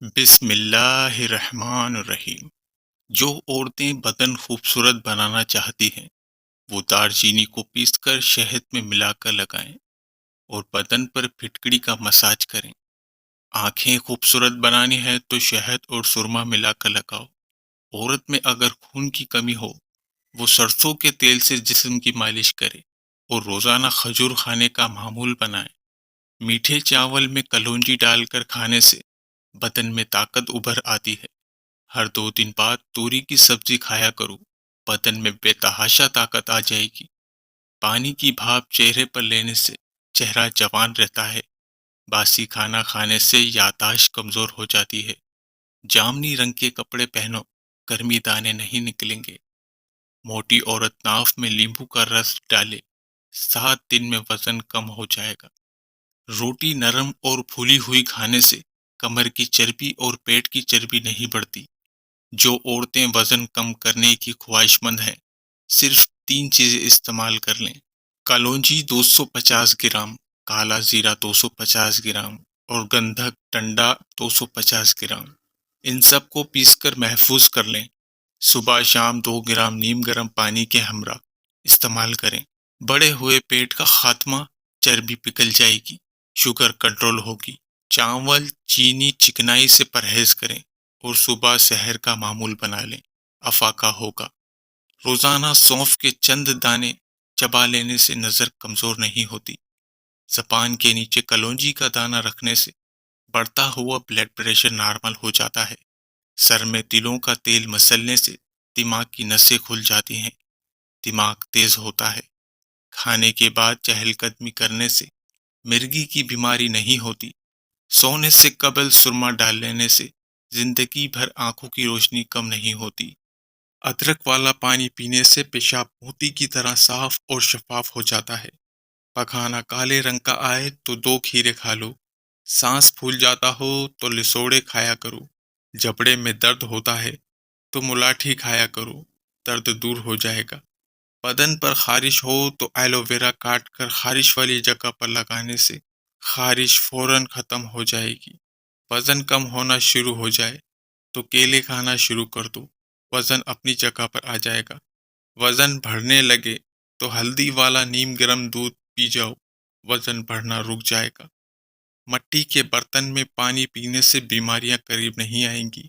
بسم اللہ الرحمن الرحیم۔ جو عورتیں بدن خوبصورت بنانا چاہتی ہیں وہ دار چینی کو پیس کر شہد میں ملا کر لگائیں اور بدن پر پھٹکڑی کا مساج کریں۔ آنکھیں خوبصورت بنانی ہے تو شہد اور سرما ملا کر لگاؤ۔ عورت میں اگر خون کی کمی ہو وہ سرسوں کے تیل سے جسم کی مالش کرے اور روزانہ کھجور کھانے کا معمول بنائیں۔ میٹھے چاول میں کلونجی ڈال کر کھانے سے بدن میں طاقت ابھر آتی ہے۔ ہر 2 دن بعد توری کی سبزی کھایا کرو، بدن میں بے تحاشا طاقت آ جائے گی۔ پانی کی بھاپ چہرے پر لینے سے چہرہ جوان رہتا ہے۔ باسی کھانا کھانے سے یادداشت کمزور ہو جاتی ہے۔ جامنی رنگ کے کپڑے پہنو، گرمی دانے نہیں نکلیں گے۔ موٹی عورت ناف میں لیمبو کا رس ڈالے، 7 دن میں وزن کم ہو جائے گا۔ روٹی نرم اور پھولی ہوئی کھانے سے کمر کی چربی اور پیٹ کی چربی نہیں بڑھتی۔ جو عورتیں وزن کم کرنے کی خواہش مند ہیں صرف 3 چیزیں استعمال کر لیں: کلونجی 250 گرام، کالا زیرہ 250 گرام اور گندھک ٹنڈا 250 گرام۔ ان سب کو پیس کر محفوظ کر لیں۔ صبح شام 2 گرام نیم گرم پانی کے ہمراہ استعمال کریں۔ بڑے ہوئے پیٹ کا خاتمہ، چربی پگھل جائے گی، شوگر کنٹرول ہوگی۔ چاول، چینی، چکنائی سے پرہیز کریں اور صبح سحر کا معمول بنا لیں، افاقہ ہوگا۔ روزانہ سونف کے چند دانے چبا لینے سے نظر کمزور نہیں ہوتی۔ زبان کے نیچے کلونجی کا دانہ رکھنے سے بڑھتا ہوا بلڈ پریشر نارمل ہو جاتا ہے۔ سر میں تلوں کا تیل مسلنے سے دماغ کی نسیں کھل جاتی ہیں، دماغ تیز ہوتا ہے۔ کھانے کے بعد چہل قدمی کرنے سے مرگی کی بیماری نہیں ہوتی۔ سونے سے قبل سرما ڈال لینے سے زندگی بھر آنکھوں کی روشنی کم نہیں ہوتی۔ ادرک والا پانی پینے سے پیشاب موتی کی طرح صاف اور شفاف ہو جاتا ہے۔ پکھانا کالے رنگ کا آئے تو 2 کھیرے کھا لو۔ سانس پھول جاتا ہو تو لسوڑے کھایا کرو۔ جبڑے میں درد ہوتا ہے تو ملاٹھی کھایا کرو، درد دور ہو جائے گا۔ بدن پر خارش ہو تو ایلو ویرا کاٹ کر خارش والی جگہ پر لگانے سے خارش فوراً ختم ہو جائے گی۔ وزن کم ہونا شروع ہو جائے تو کیلے کھانا شروع کر دو، وزن اپنی جگہ پر آ جائے گا۔ وزن بڑھنے لگے تو ہلدی والا نیم گرم دودھ پی جاؤ، وزن بڑھنا رک جائے گا۔ مٹی کے برتن میں پانی پینے سے بیماریاں قریب نہیں آئیں گی۔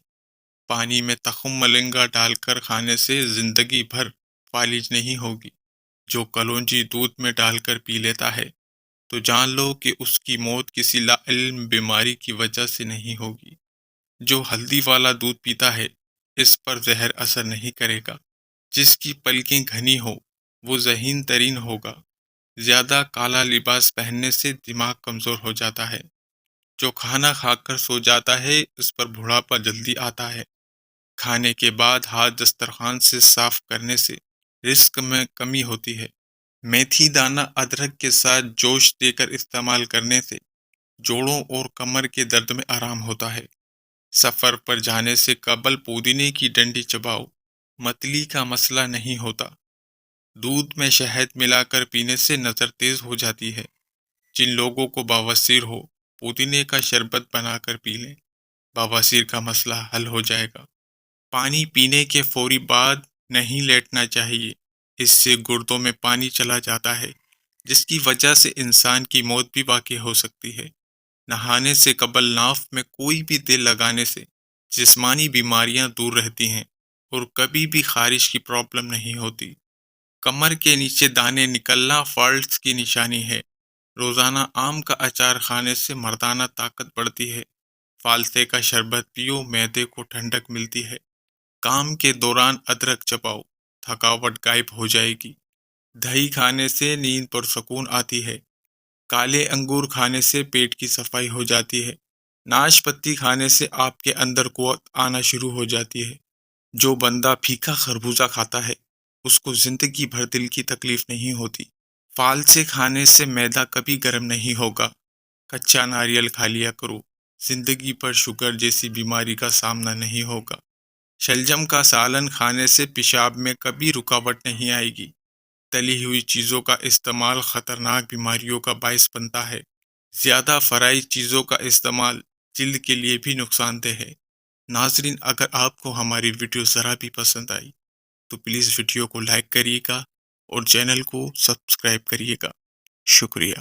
پانی میں تخم ملنگا ڈال کر کھانے سے زندگی بھر فالج نہیں ہوگی۔ جو کلونجی دودھ میں ڈال کر پی لیتا ہے تو جان لو کہ اس کی موت کسی لا علم بیماری کی وجہ سے نہیں ہوگی۔ جو ہلدی والا دودھ پیتا ہے اس پر زہر اثر نہیں کرے گا۔ جس کی پلکیں گھنی ہو وہ ذہین ترین ہوگا۔ زیادہ کالا لباس پہننے سے دماغ کمزور ہو جاتا ہے۔ جو کھانا کھا کر سو جاتا ہے اس پر بڑھاپا جلدی آتا ہے۔ کھانے کے بعد ہاتھ دسترخوان سے صاف کرنے سے رزق میں کمی ہوتی ہے۔ میتھی دانہ ادرک کے ساتھ جوش دے کر استعمال کرنے سے جوڑوں اور کمر کے درد میں آرام ہوتا ہے۔ سفر پر جانے سے قبل پودینے کی ڈنڈی چباؤ، متلی کا مسئلہ نہیں ہوتا۔ دودھ میں شہد ملا کر پینے سے نظر تیز ہو جاتی ہے۔ جن لوگوں کو بواسیر ہو پودینے کا شربت بنا کر پی لیں، بواسیر کا مسئلہ حل ہو جائے گا۔ پانی پینے کے فوری بعد نہیں لیٹنا چاہیے، اس سے گردوں میں پانی چلا جاتا ہے جس کی وجہ سے انسان کی موت بھی واقع ہو سکتی ہے۔ نہانے سے قبل ناف میں کوئی بھی تیل لگانے سے جسمانی بیماریاں دور رہتی ہیں اور کبھی بھی خارش کی پرابلم نہیں ہوتی۔ کمر کے نیچے دانے نکلنا فالٹس کی نشانی ہے۔ روزانہ آم کا اچار کھانے سے مردانہ طاقت بڑھتی ہے۔ فالسے کا شربت پیو، معدے کو ٹھنڈک ملتی ہے۔ کام کے دوران ادرک چباؤ، تھکاوٹ غائب ہو جائے گی۔ دہی کھانے سے نیند پرسکون آتی ہے۔ کالے انگور کھانے سے پیٹ کی صفائی ہو جاتی ہے۔ ناشپتی کھانے سے آپ کے اندر قوت آنا شروع ہو جاتی ہے۔ جو بندہ پھیکا خربوزہ کھاتا ہے اس کو زندگی بھر دل کی تکلیف نہیں ہوتی۔ پھال سے کھانے سے معدہ کبھی گرم نہیں ہوگا۔ کچا ناریل کھا لیا کرو، زندگی پر شوگر جیسی بیماری کا سامنا نہیں ہوگا۔ شلجم کا سالن کھانے سے پیشاب میں کبھی رکاوٹ نہیں آئے گی۔ تلی ہوئی چیزوں کا استعمال خطرناک بیماریوں کا باعث بنتا ہے۔ زیادہ فرائی چیزوں کا استعمال جلد کے لیے بھی نقصان دہ ہے۔ ناظرین، اگر آپ کو ہماری ویڈیو ذرا بھی پسند آئی تو پلیز ویڈیو کو لائک کریے گا اور چینل کو سبسکرائب کریے گا۔ شکریہ۔